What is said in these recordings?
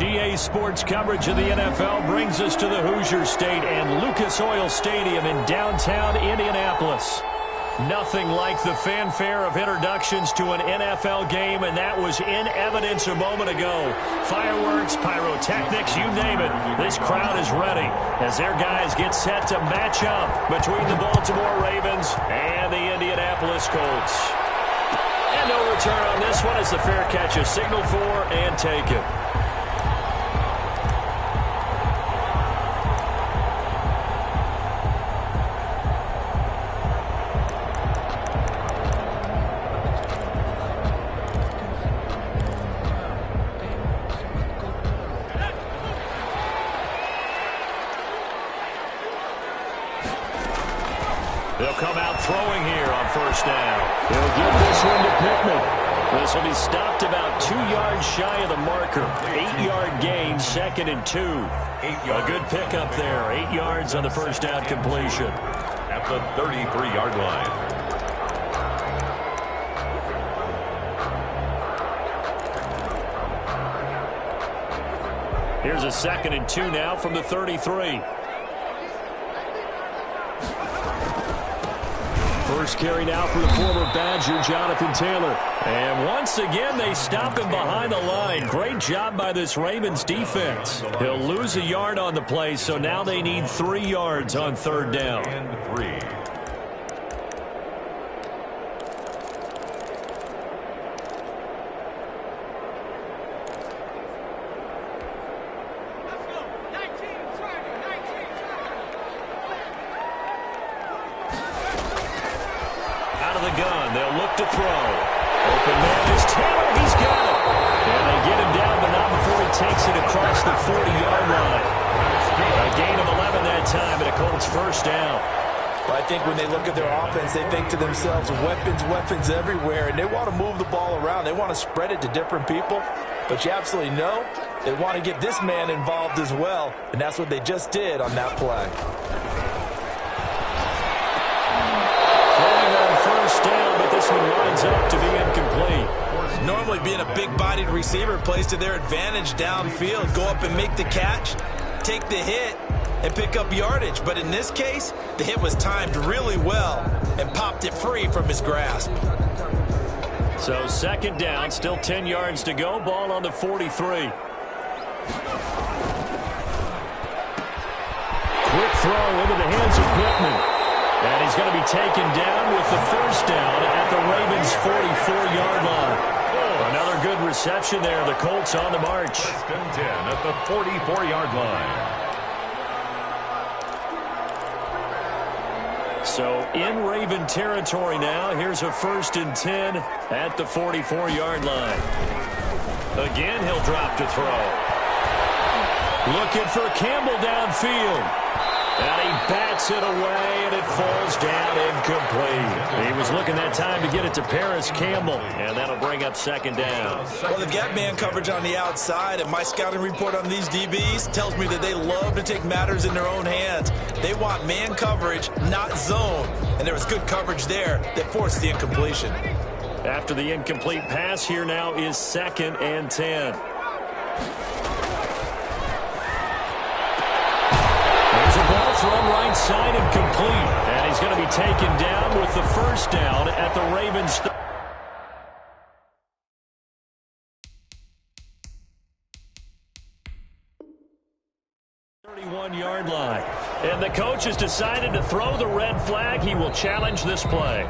EA Sports coverage of the NFL brings us to the Hoosier State and Lucas Oil Stadium in downtown Indianapolis. Nothing like the fanfare of introductions to an NFL game, and that was in evidence a moment ago. Fireworks, pyrotechnics, you name it. This crowd is ready as their guys get set to match up between the Baltimore Ravens and the Indianapolis Colts. And no return on this one as the fair catch is signaled for and taken. They'll come out throwing here on first down. He'll give this one to Pittman. This will be stopped about 2 yards shy of the marker. 8-yard gain, 2nd and 2. A good pickup there. 8 yards on the first down completion. At the 33-yard line. Here's a 2nd and 2 now from the 33. First carry now for the former Badger, Jonathan Taylor. And once again, they stop him behind the line. Great job by this Ravens defense. He'll lose a yard on the play, so now they need 3 yards on third down. And 3. They'll look to throw. Open man is Taylor. He's got it. And they get him down, but not before he takes it across the 40-yard line. A gain of 11 that time, and a Colts first down. Well, I think when they look at their offense, they think to themselves, weapons everywhere, and they want to move the ball around. They want to spread it to different people. But you absolutely know they want to get this man involved as well, and that's what they just did on that play. This one lines up to be incomplete. Normally being a big-bodied receiver plays to their advantage downfield. Go up and make the catch, take the hit, and pick up yardage. But in this case, the hit was timed really well and popped it free from his grasp. So second down, still 10 yards to go. Ball on the 43. Quick throw into the hands of Pittman. And he's going to be taken down with the first down at the Ravens' 44-yard line. Another good reception there. The Colts on the march. First and 10 at the 44-yard line. So in Raven territory now. Here's a 1st and 10 at the 44-yard line. Again, he'll drop to throw. Looking for Campbell downfield. And he bats it away, and it falls down incomplete. He was looking that time to get it to Paris Campbell, and that'll bring up second down. Well, they've got man coverage on the outside, and my scouting report on these DBs tells me that they love to take matters in their own hands. They want man coverage, not zone, and there was good coverage there that forced the incompletion. After the incomplete pass, here now is 2nd and 10. From right side and complete. And he's going to be taken down with the first down at the Ravens. 31-yard line. And the coach has decided to throw the red flag. He will challenge this play.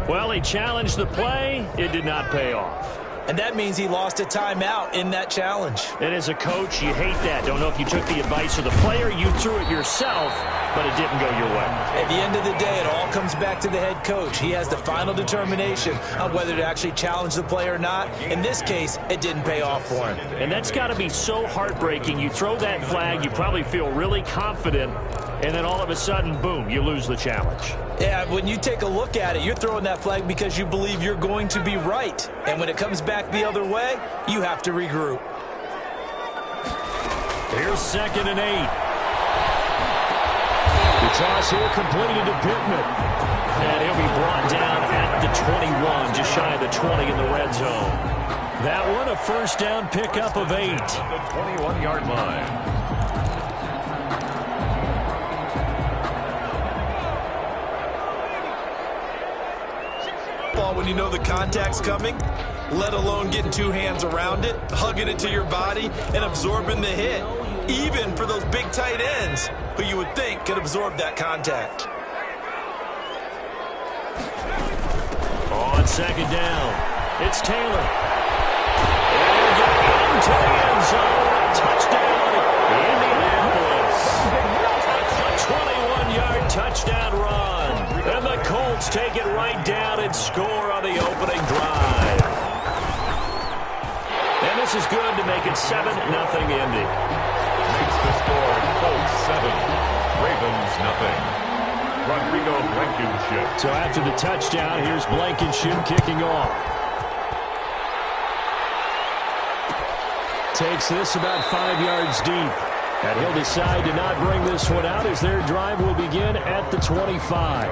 Well, he challenged the play. It did not pay off. And that means he lost a timeout in that challenge. And as a coach, you hate that. Don't know if you took the advice of the player. You threw it yourself, but it didn't go your way. At the end of the day, it all comes back to the head coach. He has the final determination on whether to actually challenge the play or not. In this case, it didn't pay off for him. And that's got to be so heartbreaking. You throw that flag, you probably feel really confident, and then all of a sudden, boom, you lose the challenge. Yeah, when you take a look at it, you're throwing that flag because you believe you're going to be right. And when it comes back the other way, you have to regroup. Here's 2nd and 8. The toss here completed to Pittman. And he'll be brought down at the 21, just shy of the 20 in the red zone. That one, a first down pickup of 8. At the 21-yard line. When you know the contact's coming, let alone getting two hands around it, hugging it to your body, and absorbing the hit, even for those big tight ends who you would think could absorb that contact. On second down, it's Taylor. And into the end zone, touchdown, Indianapolis. A 21-yard touchdown run. And the Colts take it right down and score on the opening drive. And this is good to make it 7-0 Indy. Makes the score Colts 7, Ravens 0. Rodrigo Blankenship. So after the touchdown, here's Blankenship kicking off. Takes this about 5 yards deep. And he'll decide to not bring this one out as their drive will begin at the 25.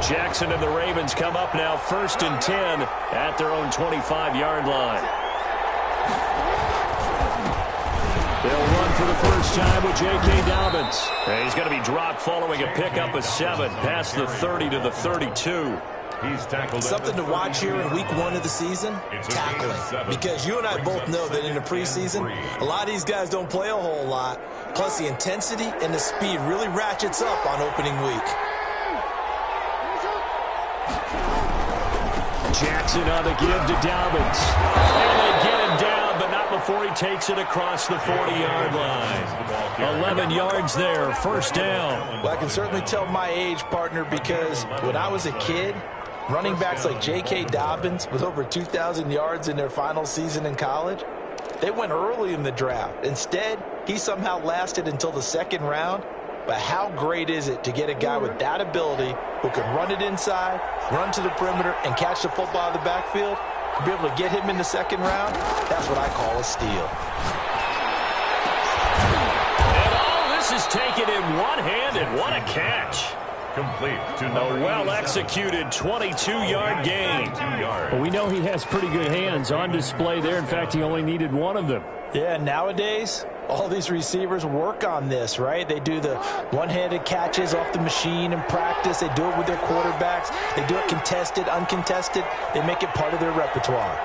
Jackson and the Ravens come up now 1st and 10 at their own 25-yard line. They'll run for the first time with J.K. Dobbins. And he's going to be dropped following a pickup of 7 past the 30 to the 32. He's tackled. Something to watch here in week 1 of the season, tackling. Because you and I both know that in the preseason, a lot of these guys don't play a whole lot. Plus the intensity and the speed really ratchets up on opening week. Jackson on the give to Dobbins. And they get him down, but not before he takes it across the 40-yard line. 11 yards there, first down. Well, I can certainly tell my age, partner, because when I was a kid, running backs like J.K. Dobbins with over 2,000 yards in their final season in college, they went early in the draft. Instead, he somehow lasted until the 2nd round. But how great is it to get a guy with that ability who can run it inside, run to the perimeter, and catch the football in the backfield? To be able to get him in the 2nd round, that's what I call a steal. And all this is taken in one-handed. What a catch. Complete to A well-executed 22-yard gain. Well, we know he has pretty good hands on display there. In fact, he only needed one of them. Yeah, nowadays, all these receivers work on this, right? They do the one-handed catches off the machine in practice. They do it with their quarterbacks. They do it contested, uncontested. They make it part of their repertoire.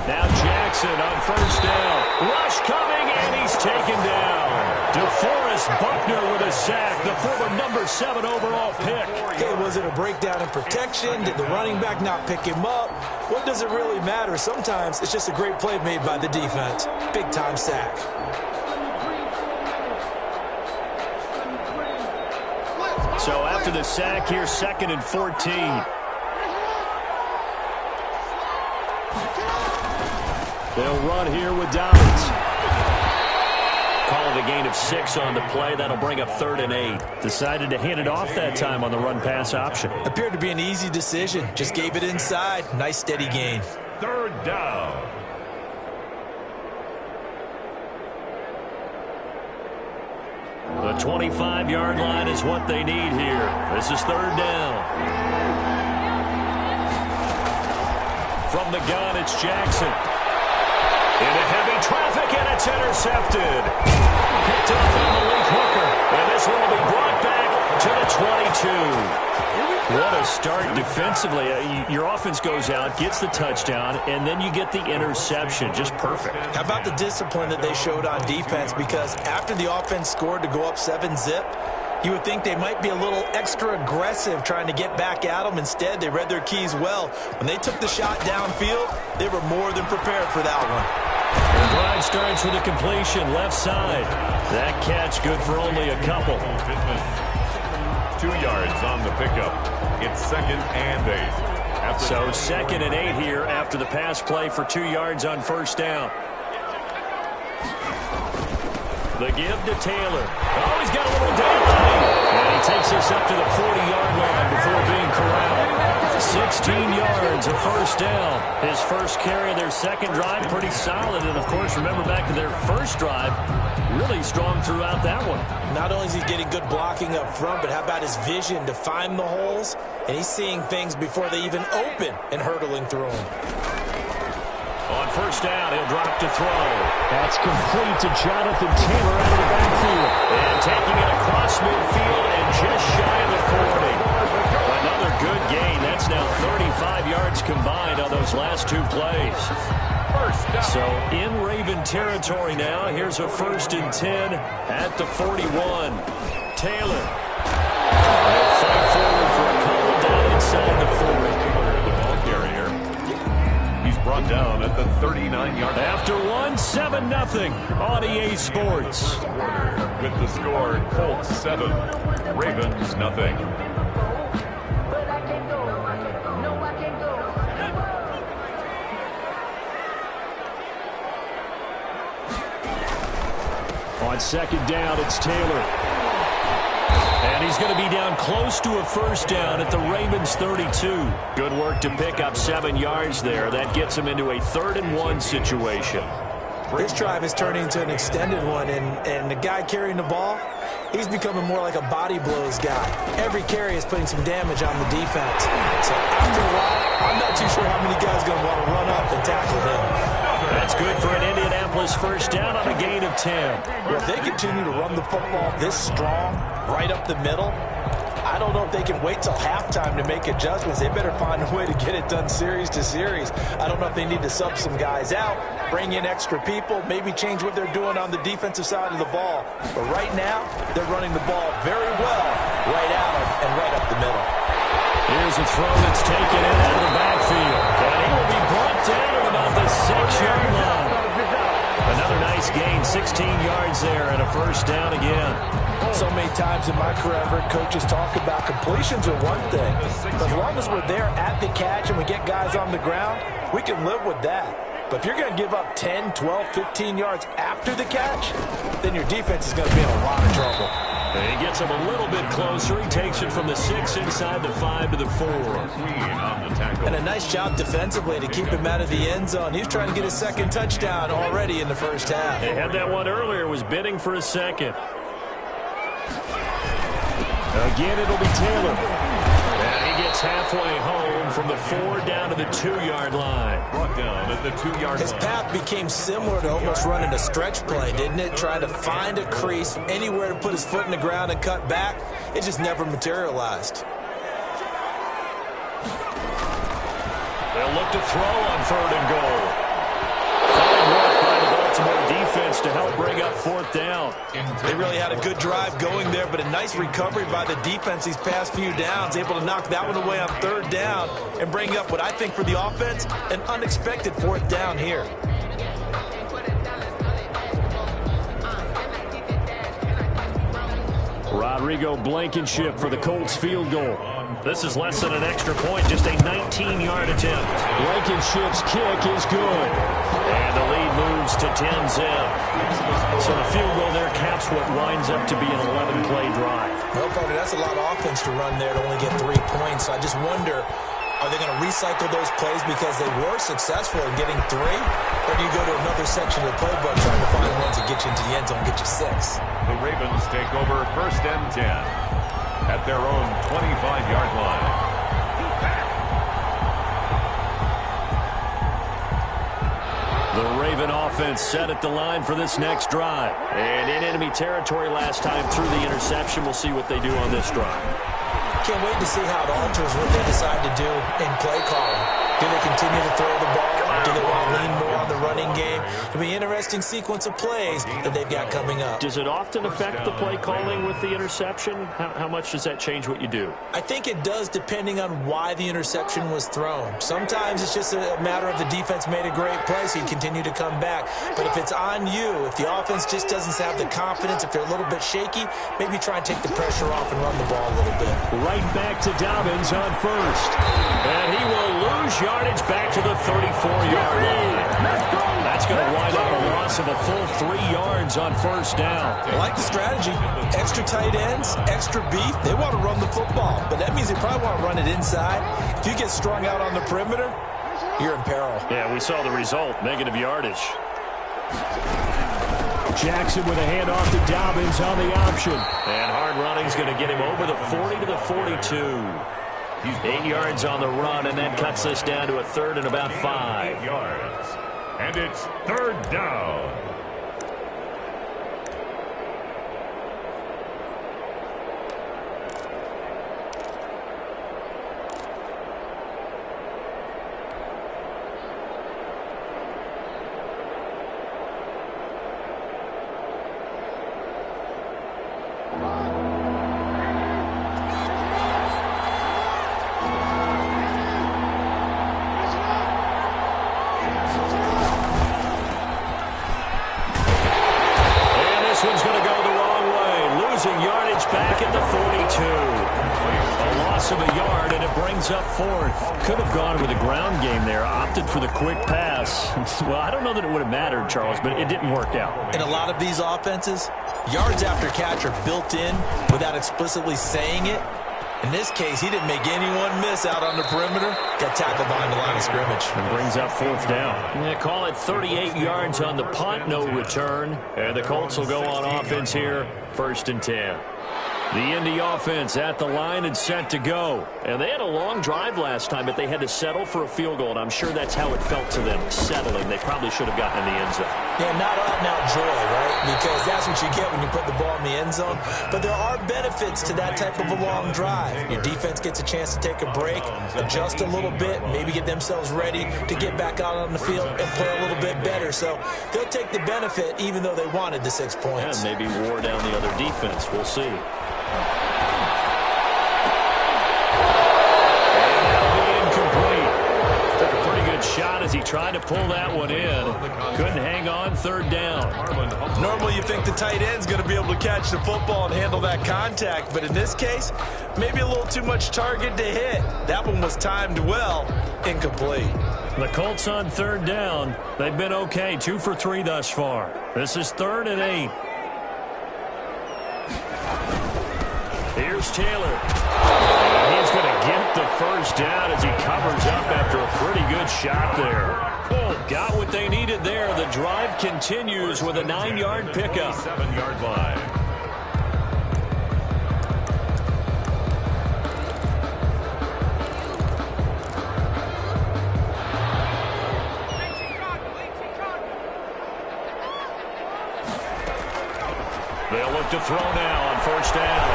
Now Jackson on first down. Rush coming, and he's taken down. DeForest Buckner with a sack, the former number 7 overall pick. Okay, was it a breakdown in protection? Did the running back not pick him up? What does it really matter? Sometimes it's just a great play made by the defense. Big-time sack. So after the sack, here's 2nd and 14. They'll run here with Dobbins. Call it a gain of 6 on the play. That'll bring up 3rd and 8. Decided to hand it off that time on the run-pass option. Appeared to be an easy decision. Just gave it inside. Nice, steady gain. 3rd down. The 25-yard line is what they need here. This is 3rd down. From the gun, it's Jackson. Into heavy traffic, and it's intercepted. Picked off on Malik Hooker, and this one will be brought back to the 22. What a start defensively. Your offense goes out, gets the touchdown, and then you get the interception. Just perfect. How about the discipline that they showed on defense? Because after the offense scored to go up 7-zip, you would think they might be a little extra aggressive trying to get back at them. Instead, they read their keys well. When they took the shot downfield, they were more than prepared for that one. The drive starts with a completion left side. That catch good for only a couple. 2 yards on the pickup. It's 2nd and 8. So 2nd and 8 here after the pass play for 2 yards on first down. The give to Taylor. Oh, he's got a little daylight. And he takes us up to the 40-yard line before being corralled. 16 yards, a first down. His first carry of their second drive, pretty solid. And, of course, remember back to their first drive, really strong throughout that one. Not only is he getting good blocking up front, but how about his vision to find the holes? And he's seeing things before they even open and hurtling through them. On first down, he'll drop to throw. That's complete to Jonathan Taylor out of the backfield. And taking it across midfield and just shy of the 40. Another good gain. That's now 35 yards combined on those last two plays. So in Raven territory now. Here's a 1st and 10 at the 41. Taylor. They'll fight forward for a call down inside the 40. The ball carrier. He's brought down at the 39-yard line. After 7-0 on EA Sports. With the score, Colts 7, Ravens nothing. On second down, it's Taylor. And he's going to be down close to a first down at the Ravens 32. Good work to pick up 7 yards there. That gets him into a 3rd and 1 situation. This drive is turning into an extended one, and the guy carrying the ball, he's becoming more like a body blows guy. Every carry is putting some damage on the defense. So after a while, I'm not too sure how many guys are going to want to run up and tackle him. That's good for an Indianapolis first down on a gain of 10. Well, if they continue to run the football this strong, right up the middle, I don't know if they can wait till halftime to make adjustments. They better find a way to get it done series to series. I don't know if they need to sub some guys out, bring in extra people, maybe change what they're doing on the defensive side of the ball. But right now, they're running the ball very well right out and right up the middle. Here's a throw that's taken in out of the backfield. And he will be brought down at about the 6-yard line. Another nice gain, 16 yards there, and a first down again. So many times in my career, I've heard coaches talk about completions are one thing. But as long as we're there at the catch and we get guys on the ground, we can live with that. But if you're going to give up 10, 12, 15 yards after the catch, then your defense is going to be in a lot of trouble. And he gets him a little bit closer. He takes it from the 6 inside the 5 to the 4. And a nice job defensively to keep him out of the end zone. He's trying to get his second touchdown already in the first half. They had that one earlier, was bidding for a second. Again, it'll be Taylor. And he gets halfway home from the 4 down to the 2-yard line. Brought down at the 2-yard line. His path became similar to almost running a stretch play, didn't it? Trying to find a crease, anywhere to put his foot in the ground and cut back. It just never materialized. They'll look to throw on 3rd and goal. Fine work by the Baltimore defense to help bring up 4th down. They really had a good drive going there, but a nice recovery by the defense these past few downs, able to knock that one away on 3rd down and bring up what I think for the offense, an unexpected 4th down here. Rodrigo Blankenship for the Colts field goal. This is less than an extra point, just a 19-yard attempt. Blankenship's kick is good. And the lead moves to 10-zip. So the field goal there caps what winds up to be an 11-play drive. Well, partner, that's a lot of offense to run there to only get 3 points. I just wonder, are they going to recycle those plays because they were successful in getting 3? Or do you go to another section of the playbook trying to find ones that get you into the end zone and get you 6? The Ravens take over 1st and 10 at their own 25-yard line. The Raven offense set at the line for this next drive. And in enemy territory last time through the interception. We'll see what they do on this drive. Can't wait to see how it alters what they decide to do in play calling. Do they continue to throw the ball? Do they want to lean more on the running game? It'll be an interesting sequence of plays that they've got coming up. Does it often affect the play calling with the interception? How much does that change what you do? I think it does depending on why the interception was thrown. Sometimes it's just a matter of the defense made a great play, so you continue to come back. But if it's on you, if the offense just doesn't have the confidence, if they're a little bit shaky, maybe try and take the pressure off and run the ball a little bit. Right back to Dobbins on 1st. And he will lose yardage back to the 34-yard line. That's going to wind up a lot loss of a full 3 yards on first down. I like the strategy. Extra tight ends, extra beef. They want to run the football, but that means they probably want to run it inside. If you get strung out on the perimeter, you're in peril. Yeah, we saw the result, negative yardage. Jackson with a handoff to Dobbins on the option. And hard running's going to get him over the 40 to the 42. 8 yards on the run, and that cuts us down to a third and about 5. 8 yards. And it's third down. Up fourth. Could have gone with a ground game there. Opted for the quick pass. Well, I don't know that it would have mattered, Charles, but it didn't work out. In a lot of these offenses, yards after catch are built in without explicitly saying it. In this case, he didn't make anyone miss out on the perimeter. Got tackled behind the line of scrimmage. And brings up fourth down. Yeah, call it 38 yards on the punt, no return. And the Colts will go on offense here, 1st and 10. The Indy offense at the line and set to go. And they had a long drive last time, but they had to settle for a field goal, and I'm sure that's how it felt to them, settling. They probably should have gotten in the end zone. Yeah, not out-and-out joy, right? Because that's what you get when you put the ball in the end zone. But there are benefits to that type of a long drive. Your defense gets a chance to take a break, adjust a little bit, maybe get themselves ready to get back out on the field and play a little bit better. So they'll take the benefit even though they wanted the 6 points. And maybe wore down the other defense. We'll see. Shot as he tried to pull that one in. Couldn't hang on, third down. Normally you think the tight end's going to be able to catch the football and handle that contact, but in this case, maybe a little too much target to hit. That one was timed well, incomplete. The Colts on third down. They've been okay, 2 for 3 thus far. This is 3rd and 8. Here's Taylor. He's going to get the first down as he covers up after a pretty good shot there. Got what they needed there. The drive continues with a 9-yard pickup. 7-yard line. They'll look to throw now on first down.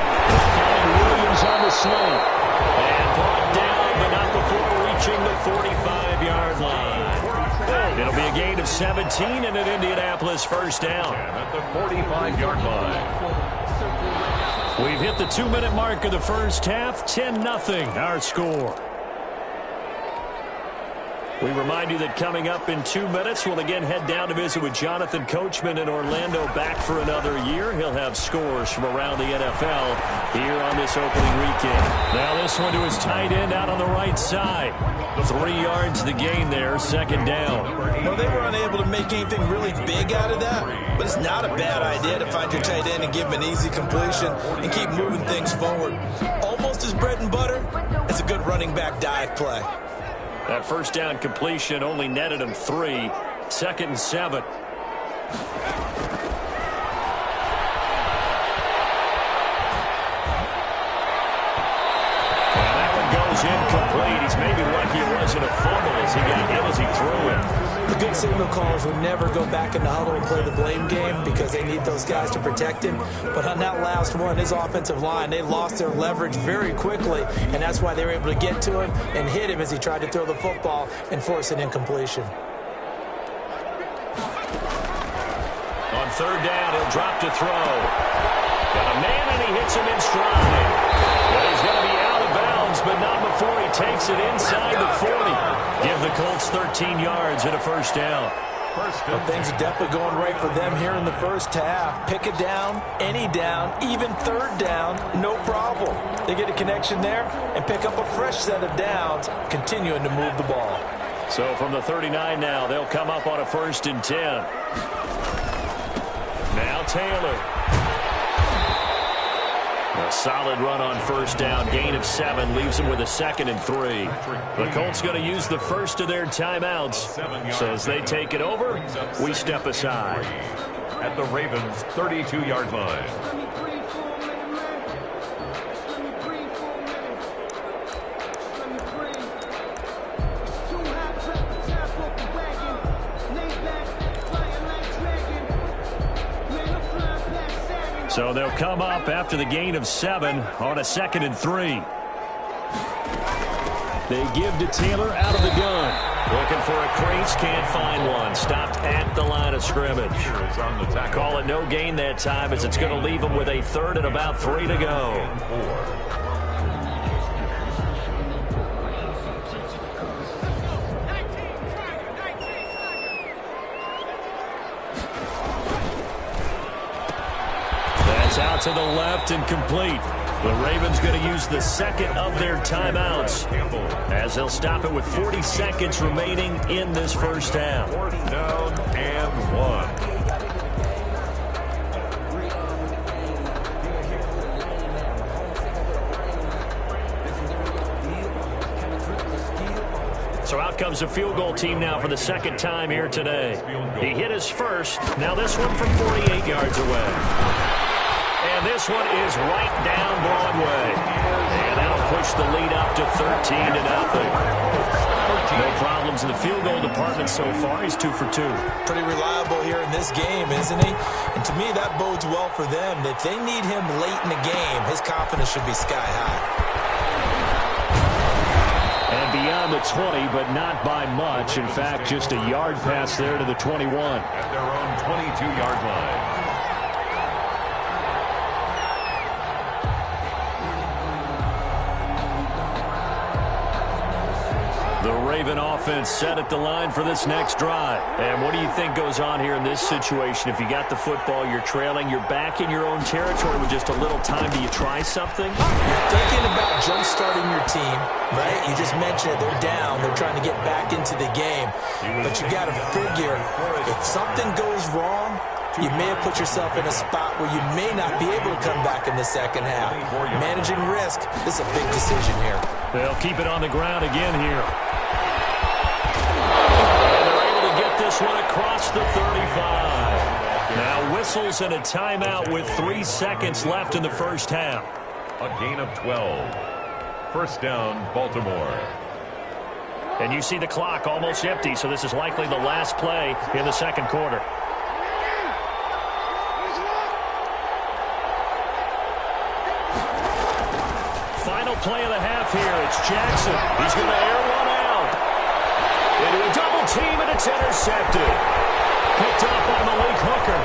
Williams on the slant. And brought down, but not before reaching the 45-yard line. It'll be a gain of 17 and an Indianapolis first down. At the 45-yard line. We've hit the 2-minute mark of the first half. 10-0 our score. We remind you that coming up in 2 minutes, we'll again head down to visit with Jonathan Coachman in Orlando, back for another year. He'll have scores from around the NFL here on this opening weekend. Now this one to his tight end out on the right side. 3 yards the gain there, second down. Well, they were unable to make anything really big out of that, but it's not a bad idea to find your tight end and give him an easy completion and keep moving things forward. Almost as bread and butter as a good running back dive play. That first down completion only netted him 3. 2nd and 7. And that one goes incomplete. He's maybe lucky it wasn't a fumble as he got hit as he threw it. The good signal callers would never go back in the huddle and play the blame game because they need those guys to protect him. But on that last one, his offensive line, they lost their leverage very quickly, and that's why they were able to get to him and hit him as he tried to throw the football and force an incompletion. On third down, he'll drop to throw. Got a man, and he hits him in stride. But he's going to be out of bounds, but not before he takes it inside the 40. Give the Colts 13 yards and a first down. Well, things are definitely going right for them here in the first half. Pick a down, any down, even third down, no problem. They get a connection there and pick up a fresh set of downs, continuing to move the ball. So from the 39 now, they'll come up on a 1st and 10. Taylor. A solid run on first down. Gain of 7 leaves them with a 2nd and 3. The Colts going to use the first of their timeouts. So as they take it over, we step aside. At the Ravens' 32-yard line. So they'll come up after the gain of 7 on a 2nd and 3. They give to Taylor out of the gun. Looking for a crease, can't find one. Stopped at the line of scrimmage. Call it no gain that time as it's going to leave them with a 3rd and about 3 to go. Out to the left and complete. The Ravens going to use the 2nd of their timeouts as they'll stop it with 40 seconds remaining in this first half. 4th down and 1. So out comes a field goal team now for the 2nd time here today. He hit his first. Now this one from 48 yards away. And this one is right down Broadway. And that'll push the lead up to 13-0. No problems in the field goal department so far. He's 2 for 2. Pretty reliable here in this game, isn't he? And to me, that bodes well for them. If they need him late in the game, his confidence should be sky high. And beyond the 20, but not by much. In fact, just a yard pass there to the 21. At their own 22-yard line. The Raven offense set at the line for this next drive. And what do you think goes on here in this situation? If you got the football, you're trailing, you're back in your own territory with just a little time. Do you try something? You're thinking about jump-starting your team, right? You just mentioned it. They're down. They're trying to get back into the game. But you got to figure, if something goes wrong, you may have put yourself in a spot where you may not be able to come back in the second half. Managing risk, this is a big decision here. They'll keep it on the ground again here. And they're able to get this one across the 35. Now whistles and a timeout with 3 seconds left in the first half. A gain of 12. First down, Baltimore. And you see the clock almost empty, so this is likely the last play in the second quarter. Final play of the half here. It's Jackson. He's going to air one out. Into a double team, and it's intercepted. Picked off by Malik Hooker.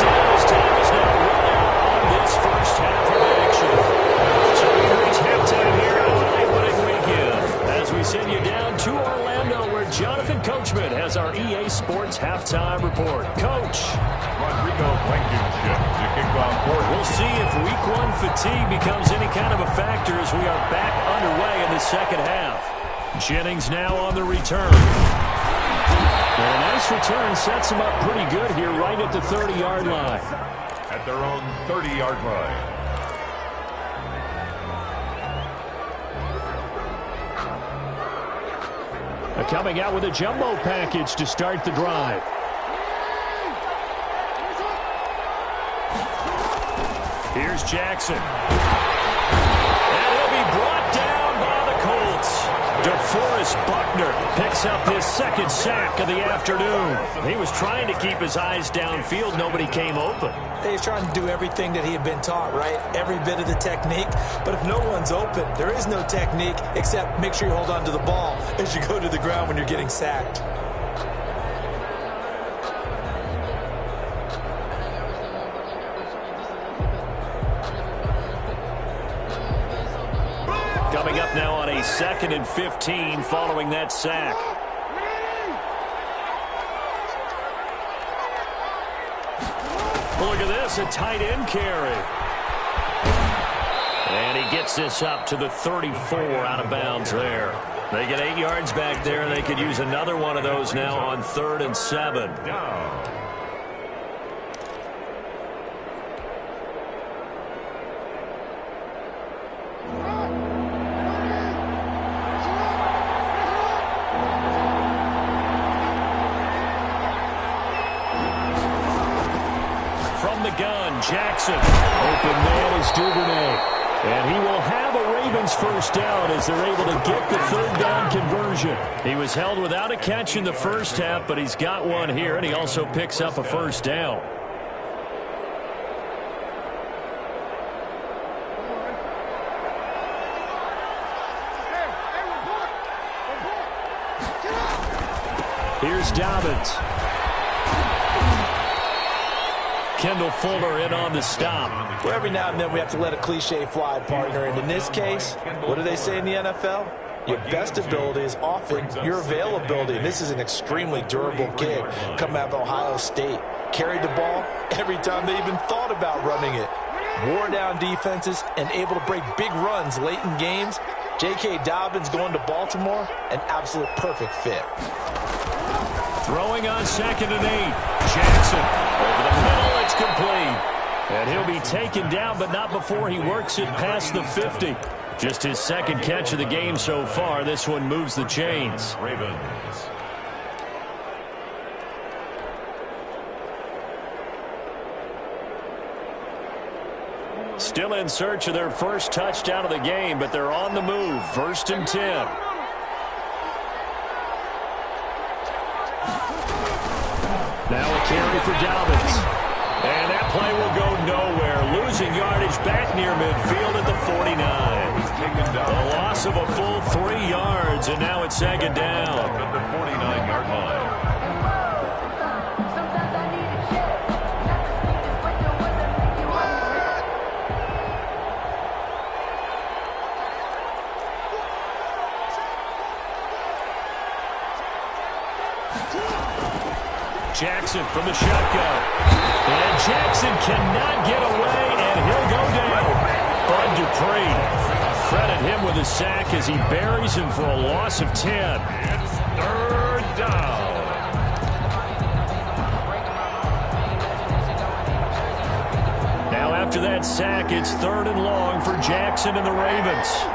His time is now run out on this first half of action. So we reach halftime here on opening weekend as we send you down to Orlando, where Jonathan Coachman has our EA Sports halftime report. Coach. Rodrigo Blankenship to kick off for. We'll see if week 1 fatigue becomes any kind of a factor as we are back underway in the second half. Jennings now on the return. And a nice return sets him up pretty good here right at the 30-yard line. At their own 30-yard line. Coming out with a jumbo package to start the drive. Here's Jackson. And he'll be brought down by the Colts. DeForest Buckner picks up his 2nd sack of the afternoon. He was trying to keep his eyes downfield. Nobody came open. He's trying to do everything that he had been taught, right? Every bit of the technique. But if no one's open, there is no technique except make sure you hold on to the ball as you go to the ground when you're getting sacked. Coming up now on a 2nd and 15 following that sack. Look at this, a tight end carry. And he gets this up to the 34 out of bounds there. They get 8 yards back there, and they could use another one of those now on 3rd and 7. From the gun, Jackson. Open man is Duvernay. And he will have a Ravens first down as they're able to get the 3rd down conversion. He was held without a catch in the first half, but he's got one here, and he also picks up a first down. Here's Dobbins. Kendall Fuller in on the stop. Well, every now and then we have to let a cliche fly, partner. And in this case, what do they say in the NFL? Your best ability is often your availability. And this is an extremely durable kid coming out of Ohio State. Carried the ball every time they even thought about running it. Wore down defenses and able to break big runs late in games. J.K. Dobbins going to Baltimore, an absolute perfect fit. Throwing on 2nd and 8. Jackson over the middle. It's complete. And he'll be taken down, but not before he works it past the 50. Just his 2nd catch of the game so far. This one moves the chains. Ravens. Still in search of their first touchdown of the game, but they're on the move. 1st and 10. Now a carry for Dobbins. And that play will go nowhere. Losing yardage back near midfield at the 49. A loss of a full 3 yards, and now it's 2nd down. At the 49-yard line. Jackson from the shotgun. And Jackson cannot get away, and he'll go down. Bud Dupree. Credit him with a sack as he buries him for a loss of 10. It's 3rd down. Now after that sack, it's 3rd and long for Jackson and the Ravens.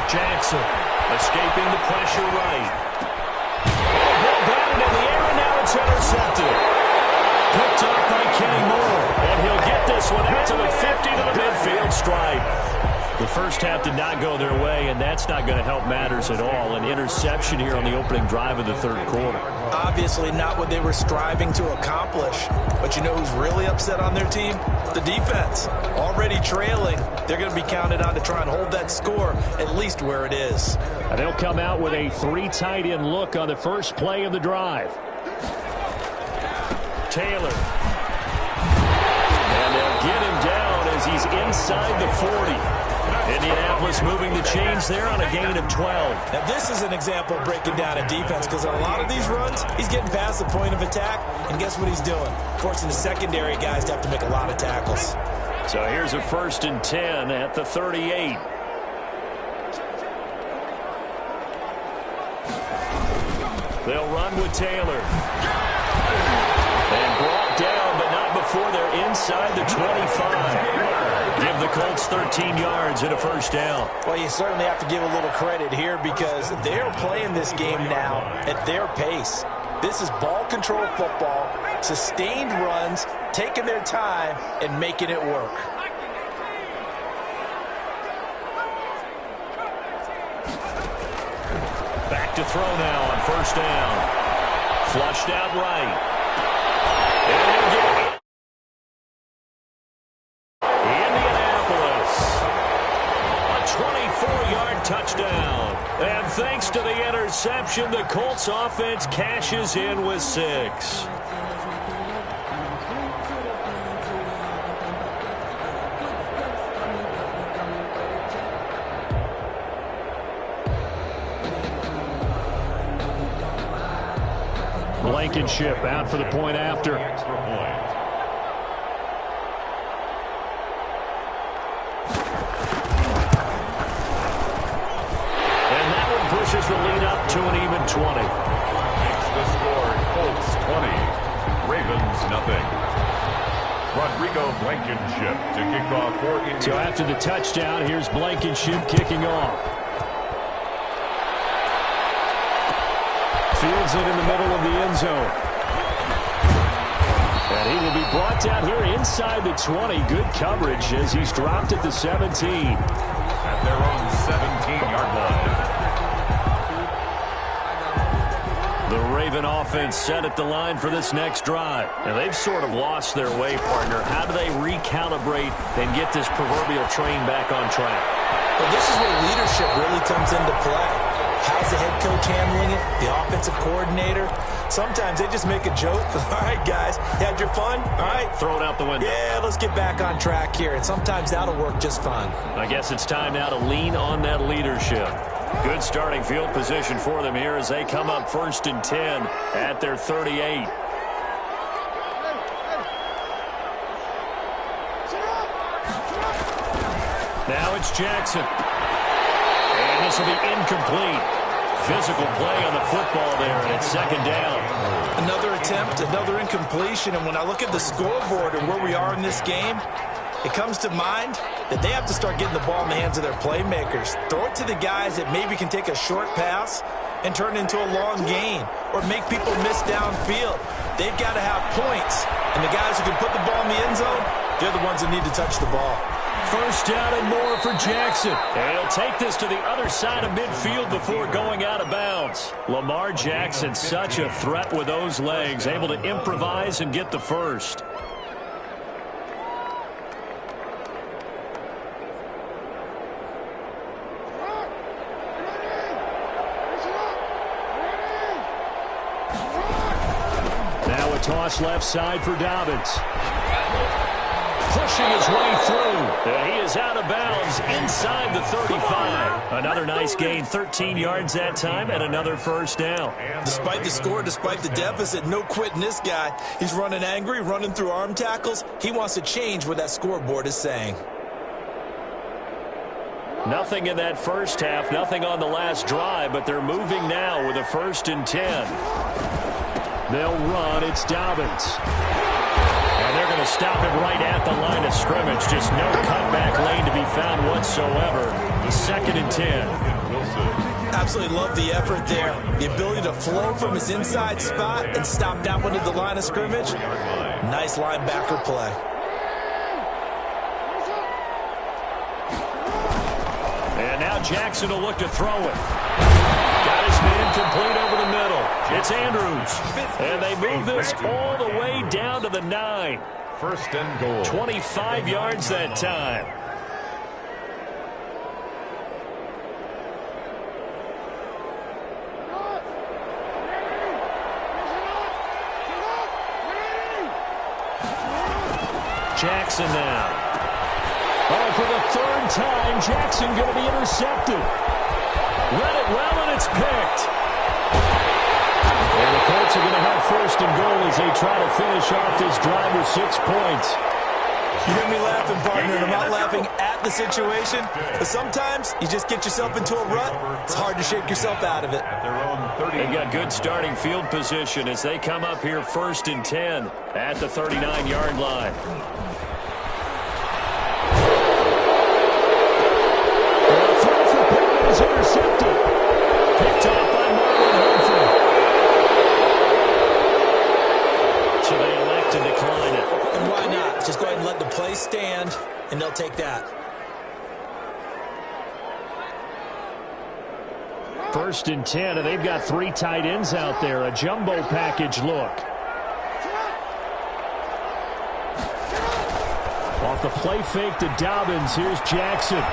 Jackson escaping the pressure right. Ball batted in the air, and now it's intercepted. Picked up by Kenny Moore, and he'll get this one out to the 50 to the midfield stripe. The first half did not go their way, and that's not going to help matters at all. An interception here on the opening drive of the 3rd quarter. Obviously not what they were striving to accomplish. But you know who's really upset on their team? The defense. Already trailing. They're going to be counted on to try and hold that score at least where it is. And they'll come out with a 3 tight end look on the first play of the drive. Taylor. And they'll get him down as he's inside the 40. Indianapolis moving the chains there on a gain of 12. Now this is an example of breaking down a defense, because on a lot of these runs, he's getting past the point of attack, and guess what he's doing? Forcing the secondary guys to have to make a lot of tackles. So here's a 1st and 10 at the 38. They'll run with Taylor. And brought down, but not before they're inside the 25. Give the Colts 13 yards and a first down. Well, you certainly have to give a little credit here, because they're playing this game now at their pace. This is ball control football, sustained runs, taking their time and making it work. Back to throw now on 1st down. Flushed out right. And he'll get it. Indianapolis. A 24-yard touchdown. And thanks to the interception, the Colts offense cashes in with 6. Blankenship out for the point after. Extra point. to an even 20. Makes the score Colts 20, Ravens nothing. Rodrigo Blankenship to kick off for India. So after the touchdown, here's Blankenship kicking off. Fields it in the middle of the end zone. And he will be brought down here inside the 20. Good coverage as he's dropped at the 17. At their own 17-yard line. The Raven offense set at the line for this next drive. And they've sort of lost their way, partner. How do they recalibrate and get this proverbial train back on track? Well, this is where leadership really comes into play. How's the head coach handling it? The offensive coordinator? Sometimes they just make a joke. All right, guys, you had your fun? All right. Throw it out the window. Yeah, let's get back on track here. And sometimes that'll work just fine. I guess it's time now to lean on that leadership. Good starting field position for them here as they come up 1st and 10 at their 38. Now it's Jackson. And this will be incomplete. Physical play on the football there, and it's 2nd down. Another attempt, another incompletion. And when I look at the scoreboard and where we are in this game, it comes to mind that they have to start getting the ball in the hands of their playmakers. Throw it to the guys that maybe can take a short pass and turn it into a long gain or make people miss downfield. They've got to have points. And the guys who can put the ball in the end zone, they're the ones that need to touch the ball. 1st down and more for Jackson. And he'll take this to the other side of midfield before going out of bounds. Lamar Jackson, such a threat with those legs, able to improvise and get the first. Now a toss left side for Dobbins. Pushing his way through. And he is out of bounds inside the 35. Another nice gain, 13 yards that time, and another 1st down. Despite the score, despite the deficit, no quitting this guy. He's running angry, running through arm tackles. He wants to change what that scoreboard is saying. Nothing in that first half, nothing on the last drive, but they're moving now with a 1st and 10. They'll run. It's Dobbins. And they're going to stop him right at the line of scrimmage. Just no cutback lane to be found whatsoever. 2nd and 10. Absolutely love the effort there. The ability to flow from his inside spot and stop that one at the line of scrimmage. Nice linebacker play. And now Jackson will look to throw it. Got his man complete over the middle. It's Andrews. And they move this all the way down to the 9. 1st and goal. 25 yards that time. Jackson now. Oh, for the 3rd time, Jackson going to be intercepted. Read it well, and it's picked. And the Colts are going to have 1st and goal as they try to finish off this drive with 6 points. You hear me laughing, partner, and I'm not laughing at the situation, but sometimes you just get yourself into a rut. It's hard to shake yourself out of it. They've got good starting field position as they come up here 1st and 10 at the 39-yard line. The throw for Pittman is intercepted. Picked off by Marlon Humphrey. So they elect to decline it. And why not? Just go ahead and let the play stand, and they'll take that. 1st and 10, and they've got 3 tight ends out there. A jumbo package look. Off the play fake to Dobbins. Here's Jackson.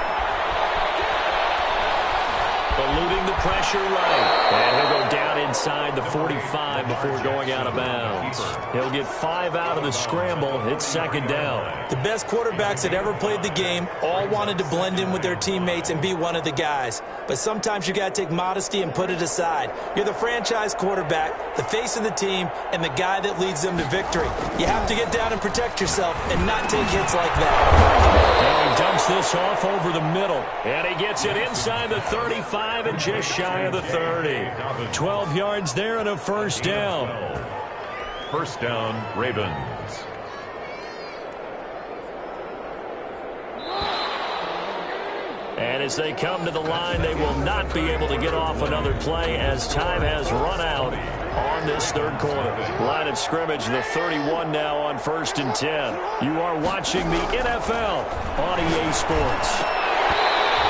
Eluding the pressure right. And he'll go down inside inside the 45 before going out of bounds. He'll get 5 out of the scramble. It's second down. The best quarterbacks that ever played the game all wanted to blend in with their teammates and be one of the guys. But sometimes you got to take modesty and put it aside. You're the franchise quarterback, the face of the team, and the guy that leads them to victory. You have to get down and protect yourself and not take hits like that. And he dumps this off over the middle. And he gets it inside the 35 and just shy of the 30. 12 yards there and a first down. First down, Ravens. And as they come to the line, they will not be able to get off another play as time has run out on this third quarter. Line of scrimmage, the 31 now on 1st and 10. You are watching the NFL on EA Sports.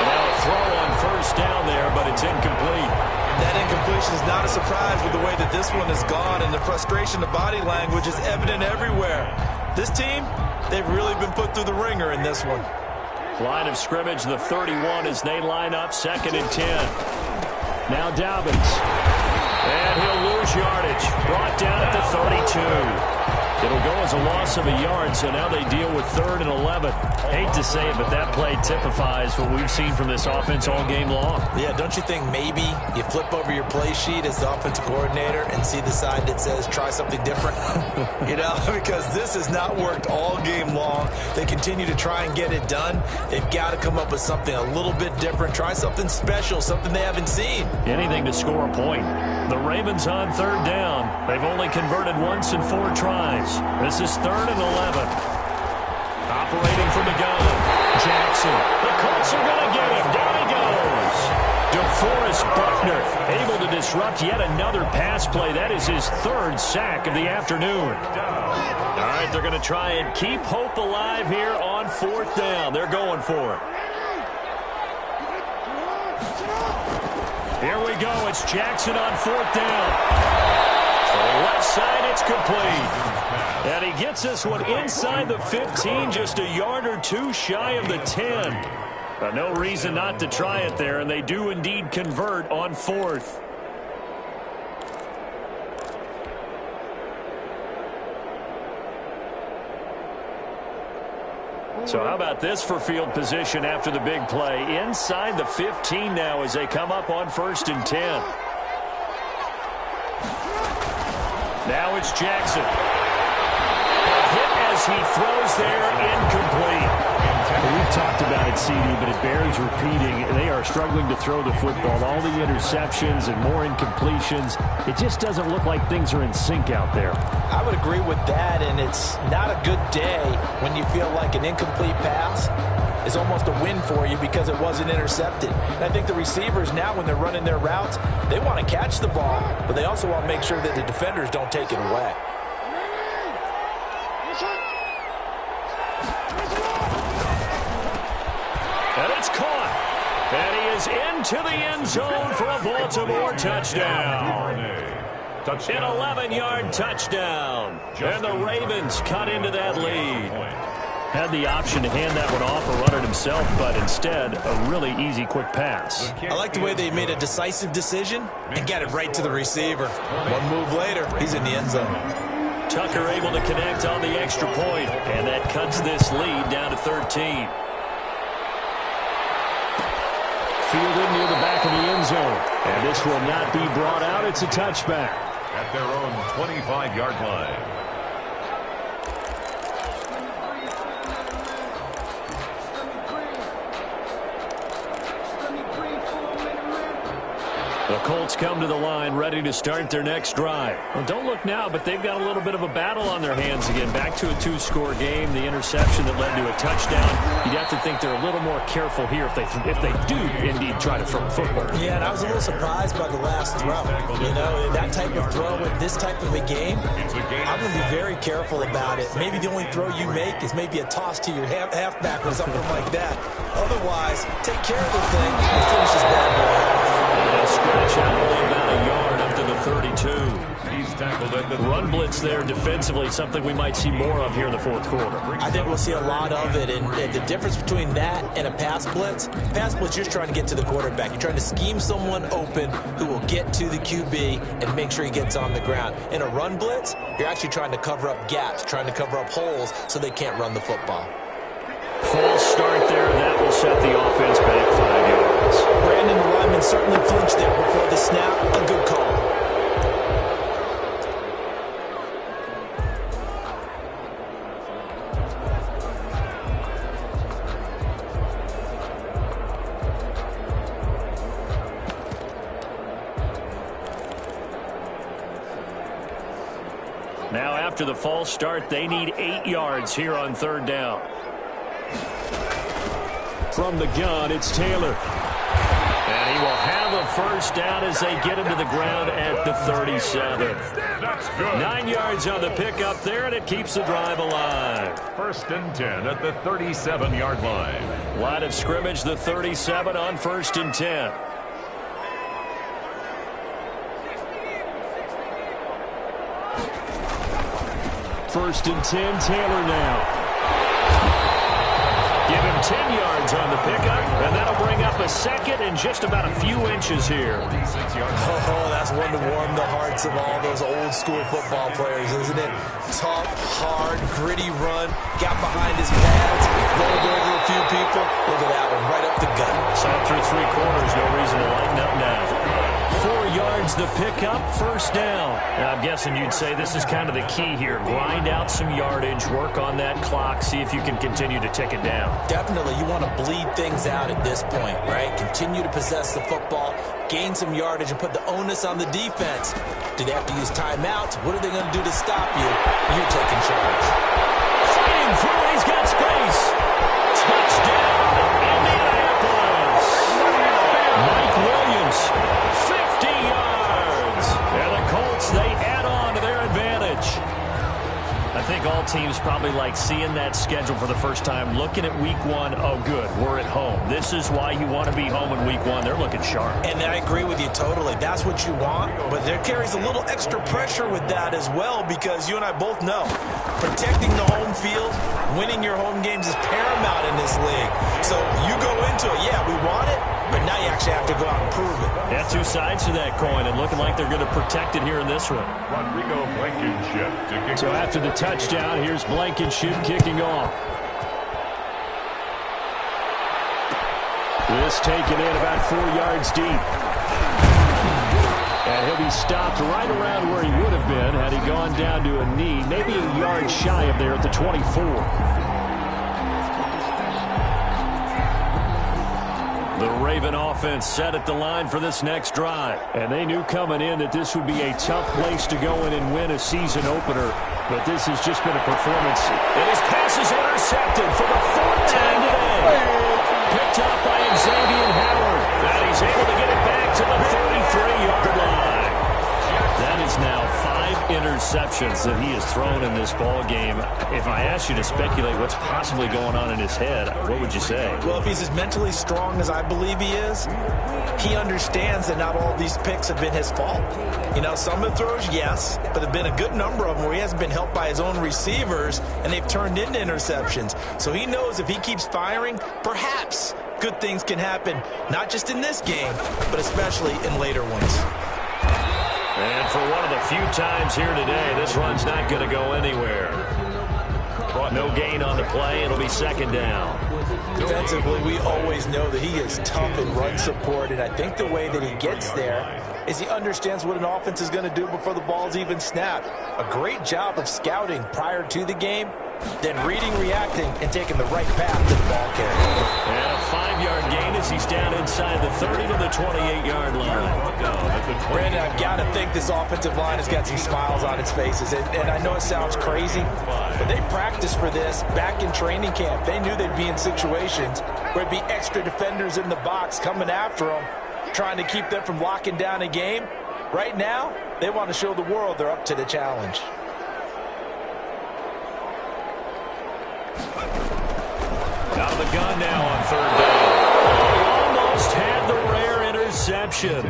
Now a throw on first down there, but it's incomplete. That incompletion is not a surprise with the way that this one has gone, and the frustration, the body language is evident everywhere. This team, they've really been put through the ringer in this one. Line of scrimmage, the 31 as they line up 2nd and 10. Now Dobbins. And he'll lose yardage. Brought down at the 32. It'll go as a loss of a yard, so now they deal with 3rd and 11. Hate to say it, but that play typifies what we've seen from this offense all game long. Yeah, don't you think maybe you flip over your play sheet as the offensive coordinator and see the side that says try something different? You know, because this has not worked all game long. They continue to try and get it done. They've got to come up with something a little bit different. Try something special, something they haven't seen. Anything to score a point. The Ravens on 3rd down. They've only converted once in 4 tries. This is 3rd and 11. Operating from the gun. Jackson. The Colts are going to get him. Down he goes. DeForest Buckner able to disrupt yet another pass play. That is his 3rd sack of the afternoon. All right, they're going to try and keep hope alive here on 4th down. They're going for it. Here we go. It's Jackson on 4th down. To the left side, it's complete. And he gets this one inside the 15, just a yard or 2 shy of the 10. But no reason not to try it there, and they do indeed convert on 4th. So how about this for field position after the big play? Inside the 15 now as they come up on 1st and 10. Now it's Jackson. A hit as he throws there, incomplete. We've talked about it, CD, but it bears repeating. They are struggling to throw the football. All the interceptions and more incompletions. It just doesn't look like things are in sync out there. I would agree with that, and it's not a good day when you feel like an incomplete pass is almost a win for you because it wasn't intercepted. And I think the receivers now, when they're running their routes, they want to catch the ball, but they also want to make sure that the defenders don't take it away. And it's caught. And he is into the end zone for a Baltimore touchdown. An 11-yard touchdown. And the Ravens cut into that lead. Had the option to hand that one off or run it himself, but instead, a really easy, quick pass. I like the way they made a decisive decision and got it right to the receiver. One move later, he's in the end zone. Tucker able to connect on the extra point, and that cuts this lead down to 13. Fielded near the back of the end zone, and this will not be brought out. It's a touchback. At their own 25-yard line. The Colts come to the line ready to start their next drive. Well, don't look now, but they've got a little bit of a battle on their hands again. Back to a 2-score game, the interception that led to a touchdown. You'd have to think they're a little more careful here if they do indeed try to throw the football. Yeah, and I was a little surprised by the last throw. You know, that type of throw with this type of a game, I'm going to be very careful about it. Maybe the only throw you make is maybe a toss to your halfback or something like that. Otherwise, take care of the thing and finish this bad boy off. Scratch out only about a yard up to the 32. tackled at the Run blitz there defensively, something we might see more of here in the fourth quarter. I think we'll see a lot of it, and the difference between that and a pass blitz, you're trying to get to the quarterback. You're trying to scheme someone open who will get to the QB and make sure he gets on the ground. In a run blitz, you're actually trying to cover up gaps, trying to cover up holes so they can't run the football. False start there. That will set the offense back 5 yards. Brandon, the lineman certainly flinched there before the snap. A good call. Now after the false start, they need 8 yards here on third down. From the gun, it's Taylor. And he will have a first down as they get him to the ground at the 37. That's good. 9 yards on the pickup there, and it keeps the drive alive. 1st and 10 at the 37-yard line. Line of scrimmage, the 37 on 1st and 10. First and 10, Taylor now. Give him 10 yards on the pickup, and that'll bring up a second and just about a few inches here. Oh, that's one to warm the hearts of all those old school football players, isn't it? Tough, hard, gritty run, got behind his pads, rolled over a few people. Look at that one, right up the gut. Saw it through 3 quarters, no reason to lighten up now. 4 yards the pickup, first down. Now, I'm guessing you'd say this is kind of the key here. Grind out some yardage, work on that clock, see if you can continue to tick it down. Definitely, you want to bleed things out at this point, right? Continue to possess the football, gain some yardage, and put the onus on the defense. Do they have to use timeouts? What are they going to do to stop you? You're taking charge. Fighting through, he's got space. Touchdown, Indianapolis. Mike Williams, 50 yards. And the Colts, they add on to their advantage. I think all teams probably like seeing that schedule for the first time, looking at week 1. Oh, good, we're at home. This is why you want to be home in week 1. They're looking sharp. And I agree with you totally. That's what you want, but there carries a little extra pressure with that as well, because you and I both know protecting the home field, winning your home games is paramount in this league. So you go into it, yeah, we want it, but now you actually have to go out and prove it. Yeah, 2 sides to that coin, and looking like they're going to protect it here in this one. Rodrigo Blankenship to kick. So after the touchdown, here's Blankenship kicking off. This taken in about 4 yards deep. And he'll be stopped right around where he would have been had he gone down to a knee, maybe a yard shy of there at the 24. The Raven offense set at the line for this next drive. And they knew coming in that this would be a tough place to go in and win a season opener. But this has just been a performance. And his pass is intercepted for the 4th time today. Picked up by Xavier Howard. And he's able to get it back to the 33-yard line. That is now 5 interceptions that he has thrown in this ball game. If I asked you to speculate what's possibly going on in his head, what would you say? Well, if he's as mentally strong as I believe he is, he understands that not all these picks have been his fault. You know, some of the throws, yes, but there have been a good number of them where he hasn't been helped by his own receivers, and they've turned into interceptions. So he knows if he keeps firing, perhaps good things can happen, not just in this game, but especially in later ones. And for one of the few times here today, this run's not going to go anywhere. No gain on the play. It'll be 2nd down. Defensively, we always know that he is tough in run support, and I think the way that he gets there is he understands what an offense is going to do before the ball's even snapped. A great job of scouting prior to the game, then reading, reacting, and taking the right path to the ball carrier. And a 5-yard gain as he's down inside the 30 to the 28-yard line. Brandon, I've got to think this offensive line has got some smiles on its faces. And I know it sounds crazy, but they practiced for this back in training camp. They knew they'd be in situations where it'd be extra defenders in the box coming after them, trying to keep them from locking down a game. Right now, they want to show the world they're up to the challenge. Out of the gun now on 3rd down. Almost had the rare interception. reception.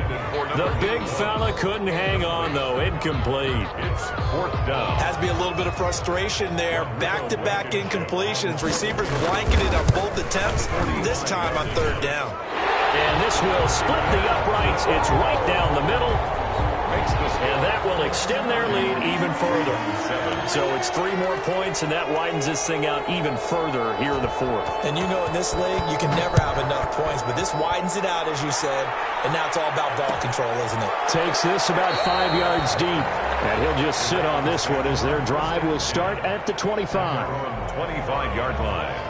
The big fella couldn't hang on, though. Incomplete. It's 4th down. Has to be a little bit of frustration there. Back-to-back incompletions. Receivers blanketed on both attempts, this time on 3rd down. And this will split the uprights. It's right down the middle. And that will extend their lead even further. So it's 3 more points, and that widens this thing out even further here in the 4th. And you know in this league, you can never have enough points, but this widens it out, as you said, and now it's all about ball control, isn't it? Takes this about 5 yards deep, and he'll just sit on this one as their drive will start at the 25. 25-yard line.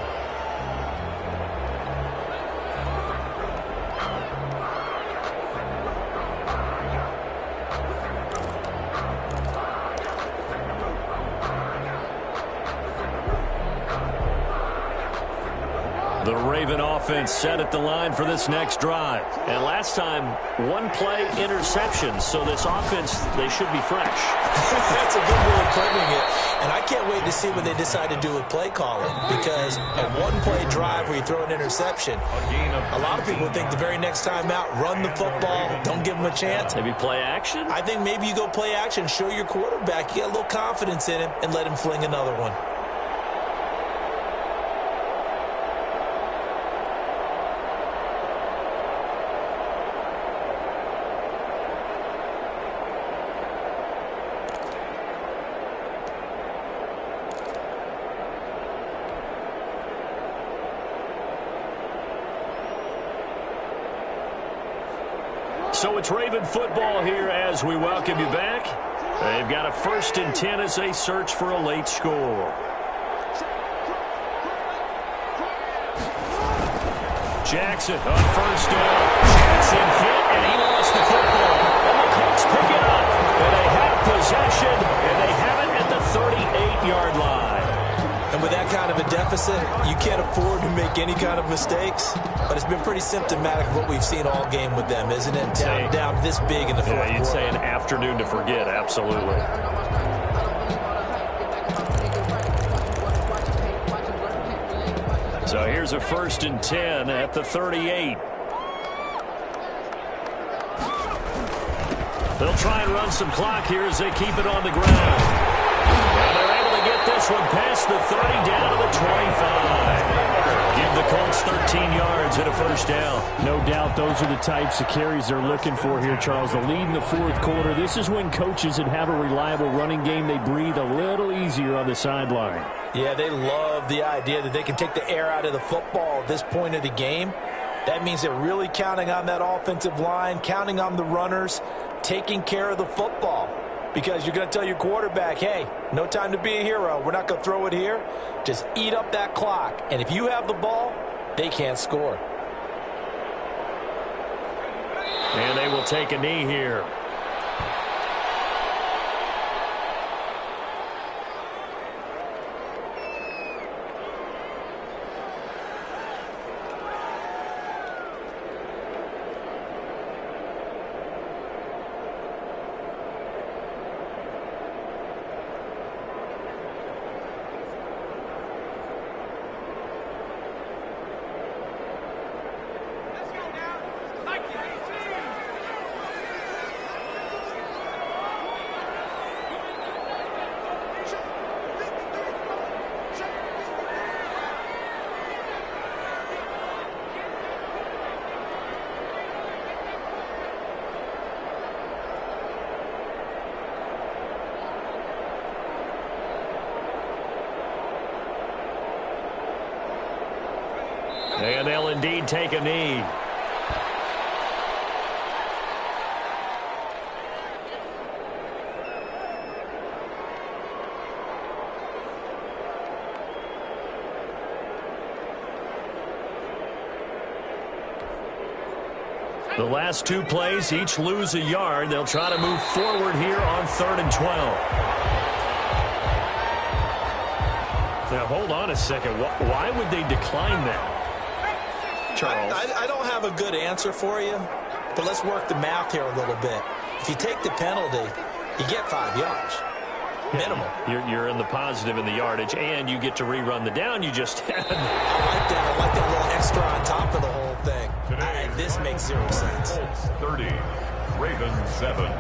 The Raven offense set at the line for this next drive. And last time, 1-play interception. So this offense, they should be fresh. That's a good way of putting it. And I can't wait to see what they decide to do with play calling. Because a 1-play drive where you throw an interception, a lot of people think the very next time out, run the football, don't give them a chance. Maybe play action? I think maybe you go play action, show your quarterback, you get a little confidence in him, and let him fling another one. So it's Raven football here as we welcome you back. They've got a 1st and 10 as they search for a late score. Jackson on 1st down. Jackson hit, and he lost the football. And the Colts pick it up. And they have possession, and they have it at the 38-yard line. And with that kind of a deficit, you can't afford to make any kind of mistakes. But it's been pretty symptomatic of what we've seen all game with them, isn't it? Down this big in the 4th quarter. Yeah, you'd say an afternoon to forget, absolutely. So here's a 1st and 10 at the 38. They'll try and run some clock here as they keep it on the ground. And they're able to get this one past the 30 down to the 25. Give the Colts 13 yards and a 1st down. No doubt those are the types of carries they're looking for here, Charles. The lead in the 4th quarter. This is when coaches that have a reliable running game, they breathe a little easier on the sideline. Yeah, they love the idea that they can take the air out of the football at this point of the game. That means they're really counting on that offensive line, counting on the runners, taking care of the football. Because you're going to tell your quarterback, hey, no time to be a hero. We're not going to throw it here. Just eat up that clock. And if you have the ball, they can't score. And they will take a knee here. And they'll indeed take a knee. The last 2 plays, each lose a yard. They'll try to move forward here on 3rd and 12. Now, hold on a second. Why would they decline that? Charles. I don't have a good answer for you, but let's work the math here a little bit. If you take the penalty, you get 5 yards. Minimal. You're in the positive in the yardage, and you get to rerun the down you just had. I like that. I like that little extra on top of the whole thing. This makes zero sense. Colts 30, Ravens 7.